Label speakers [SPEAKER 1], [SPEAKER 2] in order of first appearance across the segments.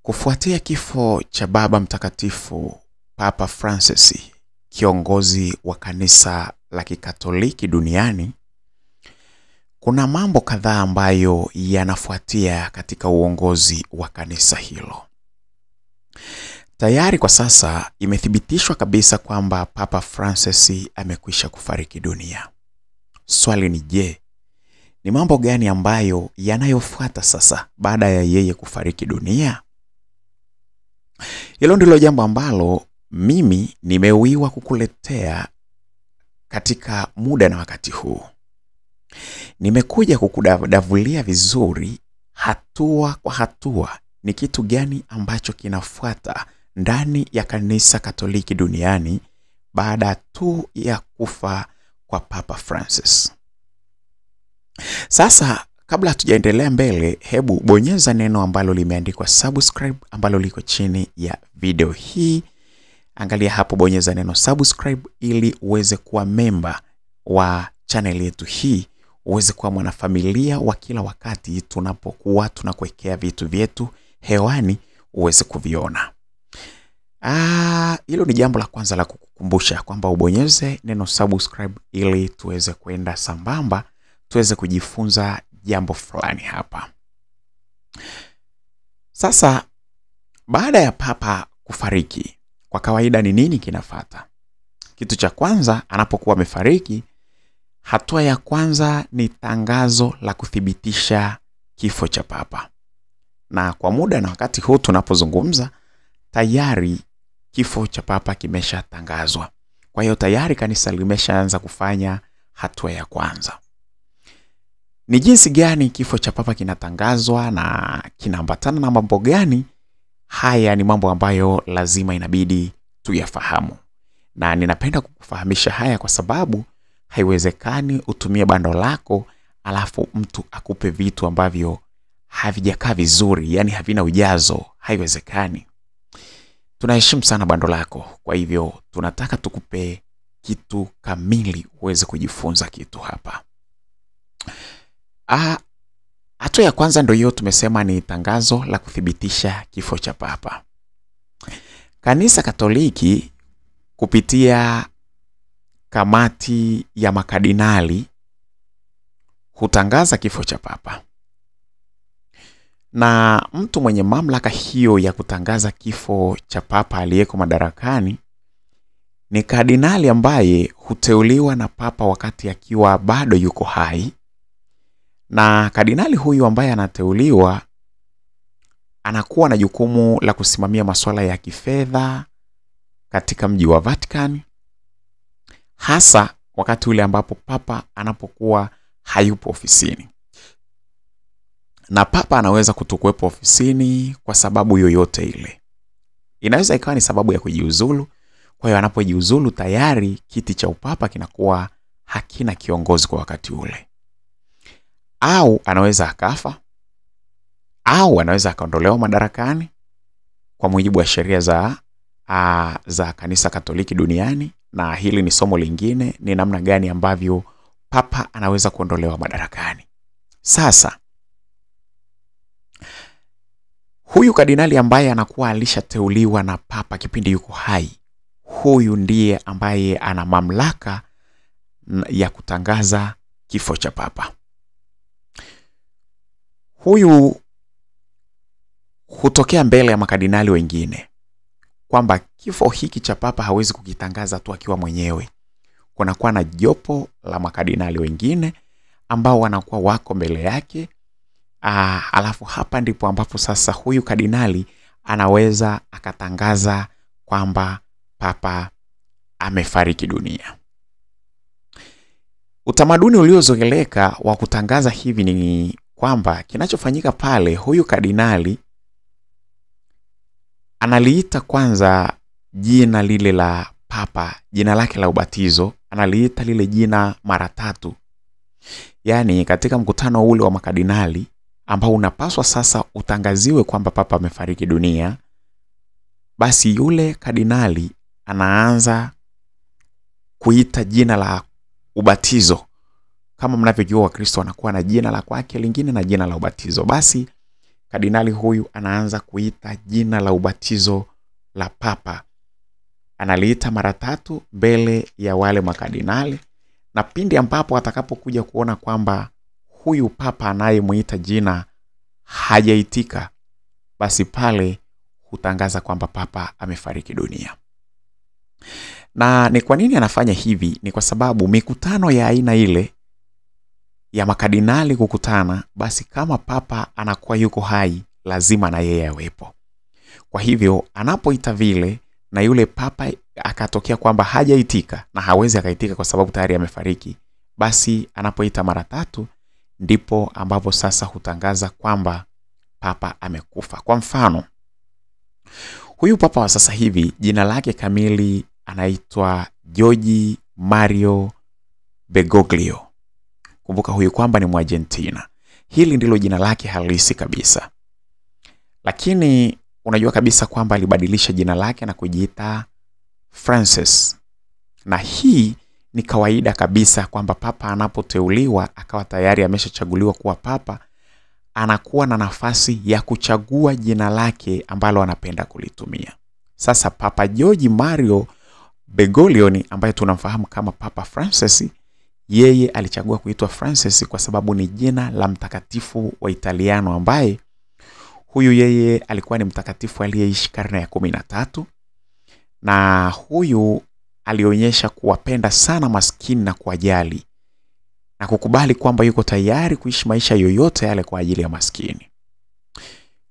[SPEAKER 1] Kufuatia kifo cha Baba Mtakatifu Papa Francis, kiongozi wa kanisa la Kikatoliki duniani, kuna mambo kadhaa ambayo yanafuatia katika uongozi wa kanisa hilo. Tayari kwa sasa imethibitishwa kabisa kwamba Papa Francis amekwisha kufariki dunia. Swali ni je, ni mambo gani ambayo yanayofuata sasa baada ya yeye kufariki dunia? Hilo ndilo jambo ambalo mimi nimewiwa kukuletea katika muda na wakati huu. Nimekuja kukudadavulia vizuri hatua kwa hatua ni kitu gani ambacho kinafuata ndani ya kanisa Katoliki duniani baada tu ya kufa kwa Papa Francis. Sasa kabla hatujaendelea mbele, hebu bonyeza neno ambalo limeandikwa subscribe ambalo liko chini ya video hii. Angalia hapo, bonyeza neno subscribe ili uweze kuwa member wa channel yetu hii, uweze kuwa mwanafamilia wa kila wakati tunapokuwa tunakuwekea vitu vyetu hewani uweze kuviona. Hilo ni jambo la kwanza la kukukumbusha kwamba ubonyeze neno subscribe ili tuweze kwenda sambamba, tuweze kujifunza jambo fulani hapa. Sasa baada ya Papa kufariki, kwa kawaida ni nini kinafuata? Kitu cha kwanza, anapokuwa amefariki, hatua ya kwanza ni tangazo la kuthibitisha kifo cha Papa. Na kwa muda na wakati huu tunapozungumza, tayari kifo cha Papa kimeshatangazwa. Kwa hiyo tayari kanisa limeshaanza kufanya hatua ya kwanza. Ni jinsi gani kifo cha Papa kinatangazwa na kinaambatana na mambo gani? Haya ni mambo ambayo lazima inabidi tuyafahamu. Na ninapenda kukufahamisha haya kwa sababu haiwezekani utumie bando lako alafu mtu akupe vitu ambavyo havijakaa vizuri, yani havina ujazo. Haiwezekani. Tunaheshimu sana bando lako, kwa hivyo tunataka tukupe kitu kamili uweze kujifunza kitu hapa. Hatua ya kwanza ndio hiyo tumesema, ni tangazo la kuthibitisha kifo cha Papa. Kanisa Katoliki kupitia kamati ya makardinali hutangaza kifo cha Papa. Na mtu mwenye mamlaka hiyo ya kutangaza kifo cha Papa aliyeko madarakani ni kardinali ambaye huteuliwa na Papa wakati akiwa bado yuko hai. Na kardinali huyu ambaye anateuliwa anakuwa na jukumu la kusimamia masuala ya kifedha katika mji wa Vatican, hasa wakati ule ambapo Papa anapokuwa hayupo ofisini. Na Papa anaweza kutokuwepo ofisini kwa sababu yoyote ile. Inaweza ikawa ni sababu ya kujiuzulu. Kwa hiyo anapojiuzulu tayari kiti cha upapa kinakuwa hakina kiongozi kwa wakati ule. Au anaweza akafa, au anaweza akaondolewa madarakani kwa mujibu wa sheria za kanisa Katoliki duniani. Na hili ni somo lingine, ni namna gani ambavyo Papa anaweza kuondolewa madarakani. Sasa huyu kardinali ambaye anakuwa alishateuliwa na Papa kipindi yuko hai, huyu ndiye ambaye ana mamlaka ya kutangaza kifo cha Papa. Huyu hutokea mbele ya makardinali wengine kwamba kifo hiki cha Papa hawezi kukitangaza tu akiwa mwenyewe. Kunakuwa na jopo la makardinali wengine ambao wanakuwa wako mbele yake. Alafu hapa ndipo ambapo sasa huyu kardinali anaweza akatangaza kwamba Papa amefariki dunia. Utamaduni uliozoeleka wa kutangaza hivi ni kwamba kinachofanyika pale, huyu kardinali analiita kwanza jina lile la Papa, jina lake la ubatizo, analiita lile jina mara 3. Yaani katika mkutano ule wa makardinali ambao unapaswa sasa utangaziwe kwamba Papa amefariki dunia, basi yule kardinali anaanza kuita jina la ubatizo. Kama mnavyojua Wakristo wanakuwa na jina la kwake lingine na jina la ubatizo. Basi kardinali huyu anaanza kuita jina la ubatizo la papa. Analiita mara 3 mbele ya wale makardinali, na pindi ambapo atakapokuja kuona kwamba huyu papa anayemuita jina hajaitika, basi pale hutangaza kwamba papa amefariki dunia. Na ni kwa nini anafanya hivi? Ni kwa sababu mikutano ya aina ile ya makardinali kukutana, basi kama papa anakuwa yuko hai, lazima na yeye awepo. Kwa hivyo anapoita vile na yule papa akatokea kwamba hajaitika, na hawezi akaitika kwa sababu tayari amefariki, basi anapoita mara 3 ndipo ambapo sasa hutangaza kwamba papa amekufa. Kwa mfano, huyu papa wa sasa hivi jina lake kamili anaitwa Jorge Mario Bergoglio. Kumbuka huyu kwamba ni Mwargentina. Hili ndilo jina lake halisi kabisa. Lakini unajua kabisa kwamba alibadilisha jina lake na kujiita Francis. Na hii ni kawaida kabisa kwamba papa anapoteuliwa akawa tayari ameshachaguliwa kuwa papa, anakuwa na nafasi ya kuchagua jina lake ambalo anapenda kulitumia. Sasa Papa Jorge Mario Bergoglio ambaye tunamfahamu kama Papa Francis, yeye alichagua kuitwa Francis kwa sababu ni jina la mtakatifu wa Italiano ambaye huyu yeye alikuwa ni mtakatifu aliyeishi karne ya 13, na huyu alionyesha kuwapenda sana maskini na kuwajali na kukubali kwamba yuko tayari kuishi maisha yoyote yale kwa ajili ya maskini.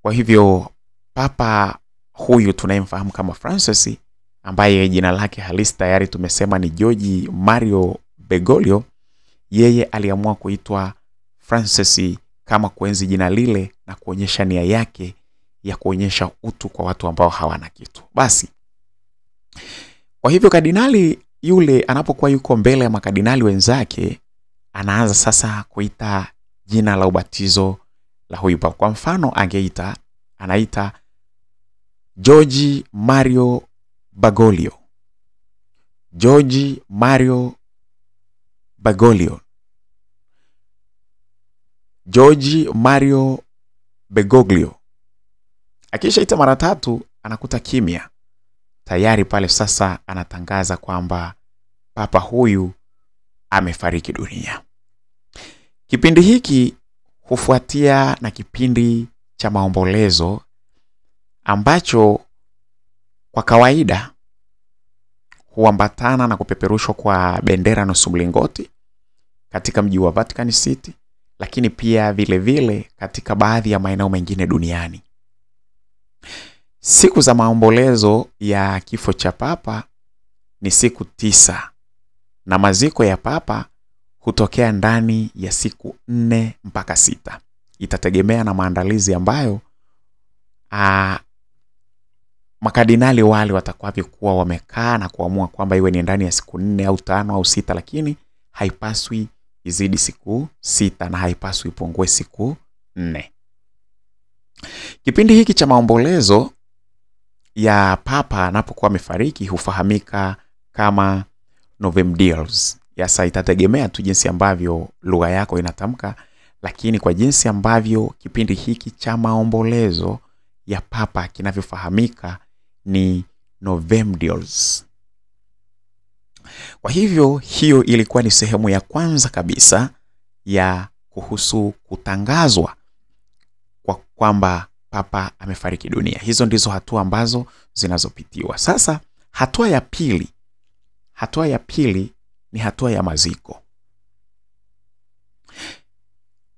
[SPEAKER 1] Kwa hivyo papa huyu tunayemfahamu kama Francis, ambaye jina lake halisi tayari tumesema ni Jorge Mario Bergoglio, yeye aliamua kuitwa Francis kama kuenzi jina lile na kuonyesha nia yake ya kuonyesha utu kwa watu ambao hawana kitu. Basi kwa hivyo kardinali yule anapokuwa yuko mbele ya makardinali wenzake, anaanza sasa kuita jina la ubatizo la huyu papa. Kwa mfano anaita Jorge Mario Bergoglio. Jorge Mario Bergoglio. Jorge Mario Bergoglio. Akishaita mara 3 anakuta kimya. Tayari pale sasa anatangaza kwamba papa huyu amefariki dunia. Kipindi hiki hufuatia na kipindi cha maombolezo ambacho kwa kawaida huambatana na kupeperushwa kwa bendera nusu mlingoti katika mji wa Vatican City, lakini pia vile vile katika baadhi ya maeneo mengine duniani. Siku za maombolezo ya kifo cha papa ni siku 9, na maziko ya papa hutokea ndani ya siku 4 mpaka 6. Itategemea na maandalizi ambayo makardinali wale watakuwa wamekaa na kuamua kwamba iwe ni ndani ya siku 4 au 5 au 6, lakini haipaswi izidi siku 6 na haipaswi ipungue siku 4. Kipindi hiki cha maombolezo ya papa anapokuwa amefariki hufahamika kama Novemdials. Yasa itategemea tu jinsi ambavyo lugha yako inatamka, lakini kwa jinsi ambavyo kipindi hiki cha maombolezo ya papa kinavyofahamika ni Novemdials. Kwa hivyo hiyo ilikuwa ni sehemu ya kwanza kabisa ya kuhusu kutangazwa kwa kwamba papa amefariki dunia. Hizo ndizo hatua ambazo zinazopitiwa. Sasa hatua ya pili ni hatua ya maziko.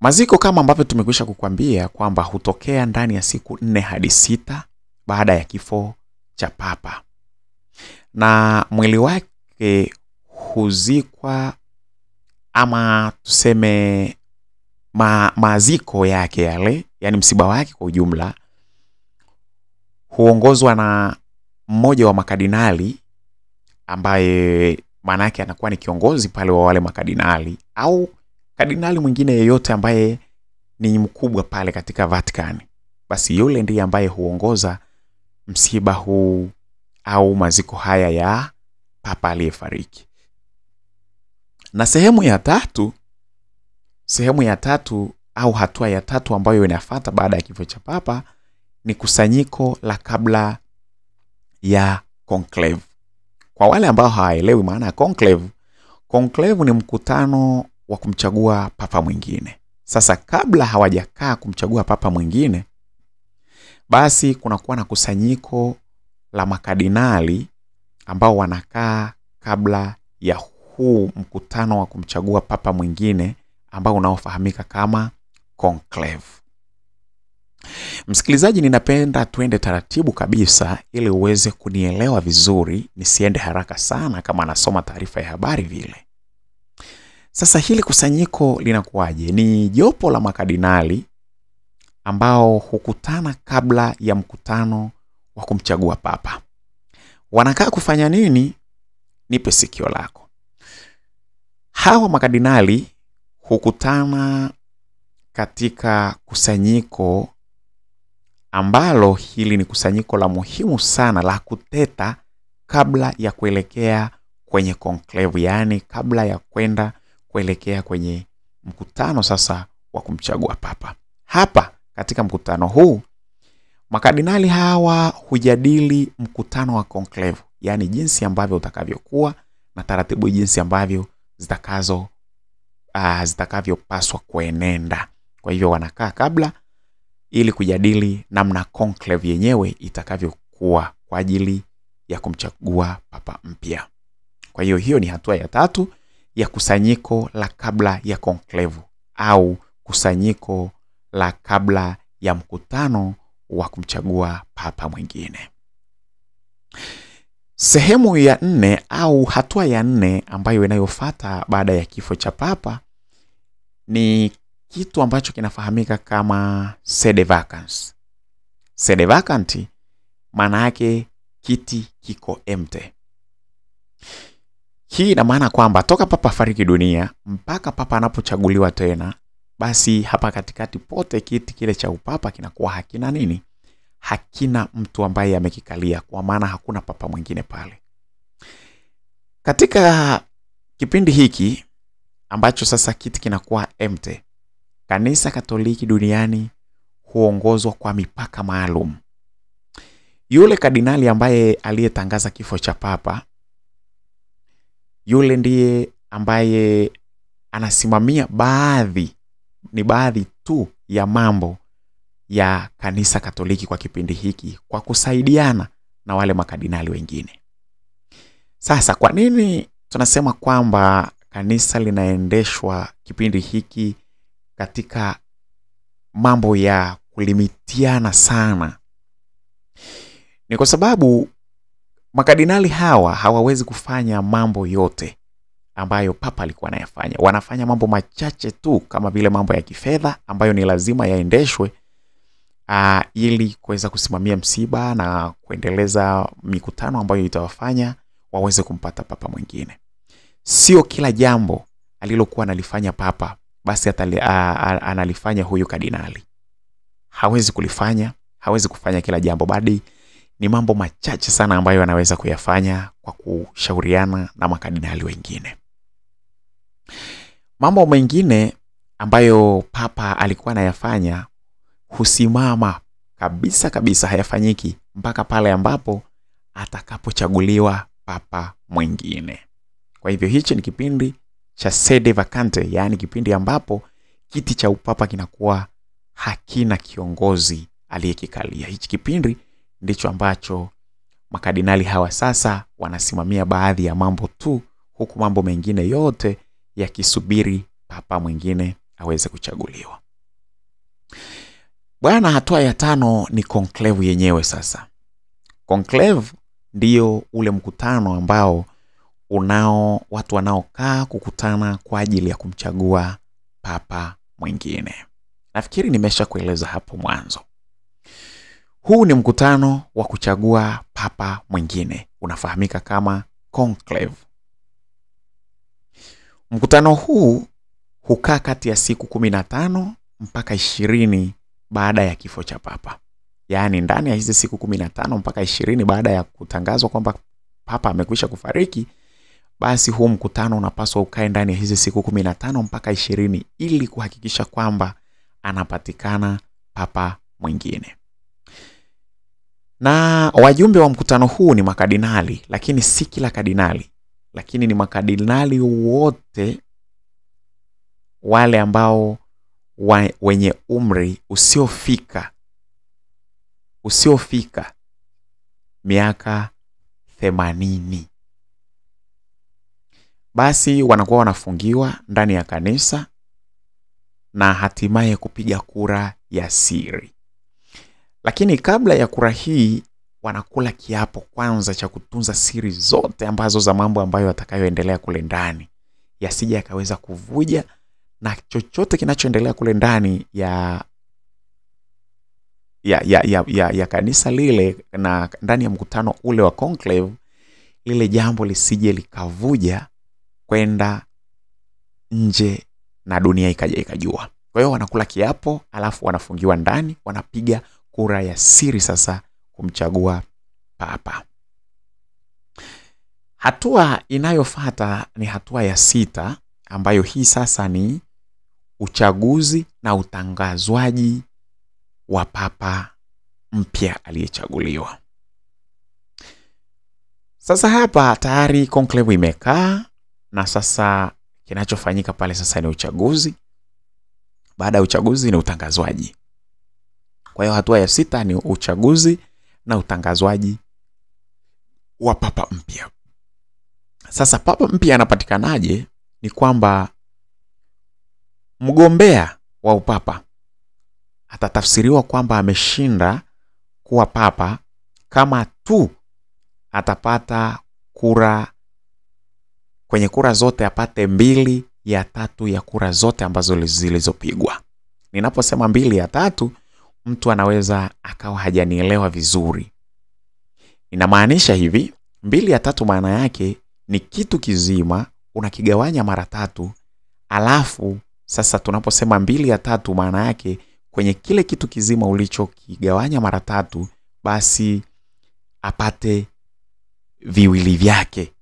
[SPEAKER 1] Maziko kama ambavyo tumekwisha kukwambia kwamba hutokea ndani ya siku 4 hadi 6 baada ya kifo cha papa, na mwili wake huzikwa, ama tuseme maziko yake yale, yani msiba wake kwa ujumla, huongozwa na mmoja wa makardinali ambaye maana yake anakuwa ni kiongozi pale wa wale makardinali, au kardinali mwingine yeyote ambaye ni mkubwa pale katika Vatican. Basi yule ndiye ambaye huongoza msiba huu au maziko haya ya papa aliyefariki. Na sehemu ya tatu au hatua ya tatu ambayo inafuata baada ya kifo cha papa ni kusanyiko la kabla ya conclave. Kwa wale ambao hawaelewi maana ya conclave, conclave ni mkutano wa kumchagua papa mwingine. Sasa kabla hawajakaa kumchagua papa mwingine, basi kunakuwa na kusanyiko la makardinali ambao wanakaa kabla ya huu mkutano wa kumchagua papa mwingine ambao unaofahamika kama conclave. Msikilizaji, ninapenda tuende taratibu kabisa ili uweze kunielewa vizuri, nisiende haraka sana kama nasoma taarifa ya habari vile. Sasa hili kusanyiko linakuwaje? Ni jopo la makardinali ambao hukutana kabla ya mkutano wa kumchagua papa. Wanakaa kufanya nini? Nipe sikio lako. Hawa makardinali hukutana katika kusanyiko ambalo hili ni kusanyiko la muhimu sana la kuteta kabla ya kuelekea kwenye conclave, yani kabla ya kwenda kuelekea kwenye mkutano sasa wa kumchagua papa. Hapa katika mkutano huu makardinali hawa hujadili mkutano wa conclave, yani jinsi ambavyo utakavyokuwa na taratibu jinsi ambavyo zitakavyopaswa kuenenda. Kwa hivyo wanakaa kabla ili kujadili namna conclave yenyewe itakavyokuwa kwa ajili ya kumchagua papa mpya. Kwa hiyo hiyo ni hatua ya tatu ya kusanyiko la kabla ya conclave au kusanyiko la kabla ya mkutano wa kumchagua papa mwingine. Sehemu ya 4 au hatua ya 4 ambayo inayofuata baada ya kifo cha papa ni kitu ambacho kinafahamika kama sede vacans. Sede vacant maana yake kiti kiko empty. Hii ina maana kwamba toka papa fariki dunia mpaka papa anapochaguliwa tena, basi hapa katikati pote kiti kile cha upapa kinakuwa hakina nini? Hakina mtu ambaye amekikalia, kwa maana hakuna papa mwingine pale. Katika kipindi hiki ambacho sasa kiti kinakuwa empty, Kanisa Katoliki duniani huongozwa kwa mipaka maalum. Yule kardinali ambaye aliyetangaza kifo cha papa, yule ndiye ambaye anasimamia baadhi tu ya mambo ya Kanisa Katoliki kwa kipindi hiki kwa kusaidiana na wale makardinali wengine. Sasa kwa nini tunasema kwamba kanisa linaendeshwa kipindi hiki katika mambo ya kulimitiana sana? Ni kwa sababu makardinali hawa hawawezi kufanya mambo yote ambayo papa alikuwa anayafanya. Wanafanya mambo machache tu, kama vile mambo ya kifedha ambayo ni lazima yaendeshwe ili kuweza kusimamia msiba na kuendeleza mikutano ambayo itawafanya waweze kumpata papa mwingine. Sio kila jambo alilokuwa analifanya papa basi analifanya huyu kardinali. Hawezi kufanya kila jambo, bali ni mambo machache sana ambayo anaweza kuyafanya kwa kushauriana na makardinali wengine. Mambo mengine ambayo papa alikuwa anayafanya husimama kabisa, hayafanyiki mpaka pale ambapo atakapochaguliwa papa mwingine. Kwa hivyo hichi ni kipindi cha sede vacante, yani kipindi ambapo kiti cha upapa kinakuwa hakina kiongozi aliyekikalia. Hichi kipindi ndicho ambacho makardinali hawa sasa wanasimamia baadhi ya mambo tu, huku mambo mengine yote yakisubiri papa mwingine aweze kuchaguliwa. Bwana, hatua ya 5 ni conclave yenyewe sasa. Conclave ndio ule mkutano ambao watu wanaokaa kukutana kwa ajili ya kumchagua papa mwingine. Nafikiri nimeshakueleza hapo mwanzo. Huu ni mkutano wa kuchagua papa mwingine, unafahamika kama conclave. Mkutano huu hukaa kati ya siku 15 mpaka 20 baada ya kifo cha papa. Yaani ndani ya hizi siku 15 mpaka 20 baada ya kutangazwa kwamba papa amekwisha kufariki, basi huu mkutano unapaswa ukae ndani ya hizi siku 15 mpaka 20 ili kuhakikisha kwamba anapatikana papa mwingine. Na wajumbe wa mkutano huu ni makardinali, lakini si kila kardinali, lakini ni makardinali wote wale ambao wenye umri usiofika miaka 80. Basi wanakuwa wanafungiwa ndani ya kanisa na hatimaye kupiga kura ya siri. Lakini kabla ya kura hii wanakula kiapo kwanza cha kutunza siri zote ambazo za mambo ambayo yatakayoendelea kule ndani, yasije yakaweza kuvuja, na chochote kinachoendelea kule ndani ya kanisa lile na ndani ya mkutano ule wa conclave, lile jambo lisije likavuja kwenda nje na dunia ikaja ikajua. Kwa hiyo wanakula kiapo, alafu wanafungiwa ndani, wanapiga kura ya siri sasa kumchagua papa. Hatua inayofuata ni hatua ya 6, ambayo hii sasa ni uchaguzi na utangazwaji wa papa mpya aliyechaguliwa. Sasa hapa tayari conclave imekaa, na sasa kinachofanyika pale sasa ni uchaguzi. Baada ya uchaguzi ni utangazwaji. Kwa hiyo hatua ya 6 ni uchaguzi na utangazwaji wa papa mpya. Sasa papa mpya anapatikanaje? Ni kwamba mgombea wa upapa atatafsiriwa kwamba ameshinda kuwa papa kama tu atapata kura, kwenye kura zote apate 2/3 ya kura zote ambazo zilizopigwa. Ninaposema 2/3, mtu anaweza akawa hajanielewa vizuri. Inamaanisha hivi, 2/3 maana yake ni kitu kizima unakigawanya mara 3, alafu sasa tunaposema 2/3 maana yake kwenye kile kitu kizima ulichokigawanya mara 3, basi apate viwili vyake.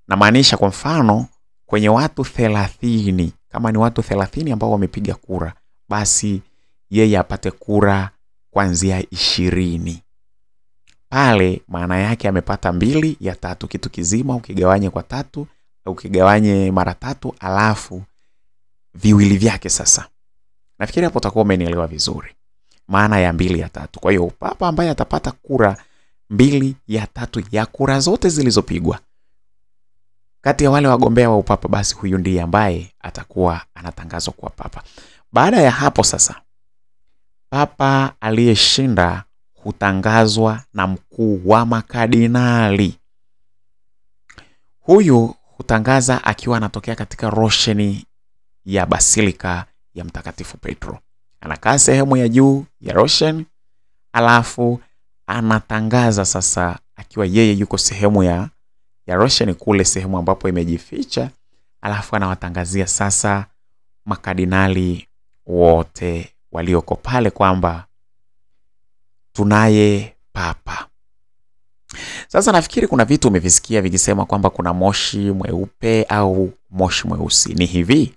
[SPEAKER 1] Na maanisha kwa mfano kwenye watu 30, kama ni watu 30 ambao wamepiga kura, basi yeye apate kura kuanzia 20. Pale maana yake amepata 2/3 kitu kizima ukigawanye kwa 3, ukigawanye mara 3, alafu viwili vyake sasa. Nafikiri hapo utakuwa umenielewa vizuri maana ya 2/3. Kwa hiyo papa ambaye atapata kura 2/3 ya kura zote zilizopigwa kati ya wale wagombea wa upapa, basi huyu ndiye ambaye atakuwa anatangazwa kuwa papa. Baada ya hapo sasa, papa aliyeshinda hutangazwa na mkuu wa makardinali. Huyu hutangaza akiwa anatokea katika rosheni ya Basilika ya Mtakatifu Petro. Anakaa sehemu ya juu ya rosheni, alafu anatangaza sasa akiwa yeye yuko sehemu ya rosheni kule, sehemu ambapo imejificha, alafu anawatangazia sasa makardinali wote walioko pale kwamba tunaye papa. Sasa nafikiri kuna vitu umevisikia vikisema kwamba kuna moshi mweupe au moshi mweusi. Ni hivi,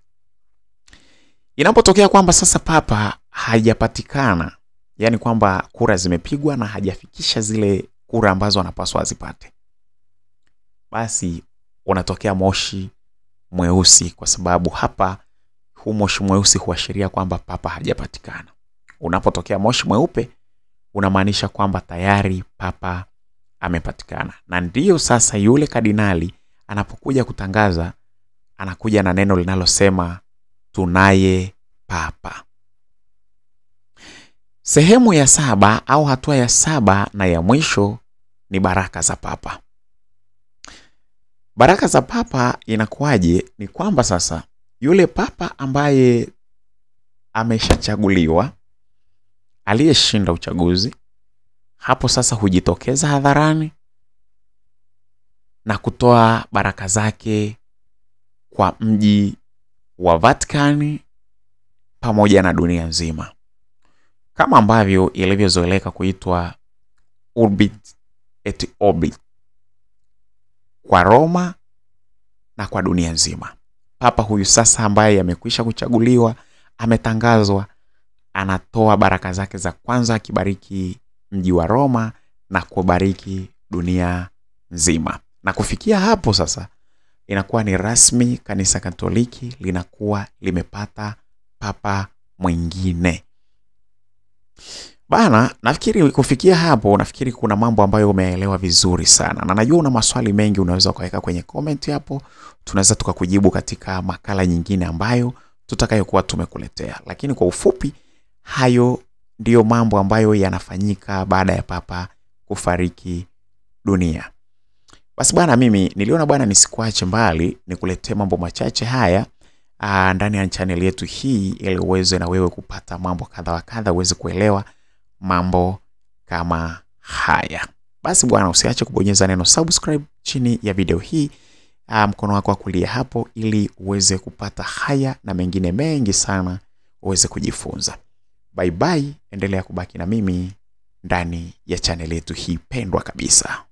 [SPEAKER 1] inapotokea kwamba sasa papa hajapatikana, yani kwamba kura zimepigwa na hajafikisha zile kura ambazo anapaswa azipate, basi unatokea moshi mweusi, kwa sababu hapa huu moshi mweusi huashiria kwamba papa hajapatikana. Unapotokea moshi mweupe unamaanisha kwamba tayari papa amepatikana. Na ndiyo sasa yule kardinali anapokuja kutangaza, anakuja na neno linalosema tunaye papa. Sehemu ya 7 au hatua ya 7 na ya mwisho ni baraka za papa. Baraka za papa inakuwaje? Ni kwamba sasa yule papa ambaye ameshachaguliwa, aliyeshinda uchaguzi, hapo sasa hujitokeza hadharani na kutoa baraka zake kwa mji wa Vatican pamoja na dunia nzima, kama ambavyo ilivyozoeleka kuitwa Urbit et Orbit kwa Roma na kwa dunia nzima. Papa huyu sasa ambaye amekwisha kuchaguliwa ametangazwa anatoa baraka zake za kwanza, akibariki mji wa Roma na kubariki dunia nzima. Na kufikia hapo sasa inakuwa ni rasmi, kanisa Katoliki linakuwa limepata papa mwingine. Bana, nafikiri kufikia hapo, nafikiri kuna mambo ambayo umeelewa vizuri sana. Na najua una maswali mengi, unaweza ukaweka kwenye comment hapo. Tunaweza tukakujibu katika makala nyingine ambayo tutakayokuwa tumekuletea. Lakini kwa ufupi, hayo ndiyo mambo ambayo yanafanyika baada ya papa kufariki dunia. Basi bwana, mimi niliona bwana nisikuache mbali, nikuletee mambo machache haya ndani ya channel yetu hii, ili uweze na wewe kupata mambo kadha wa kadha, uweze kuelewa mambo kama haya. Basi bwana, usiache kubonyeza neno subscribe chini ya video hii, mkono wako wa kulia hapo, ili uweze kupata haya na mengine mengi sana uweze kujifunza. Bye bye, endelea kubaki na mimi ndani ya channel yetu hii pendwa kabisa.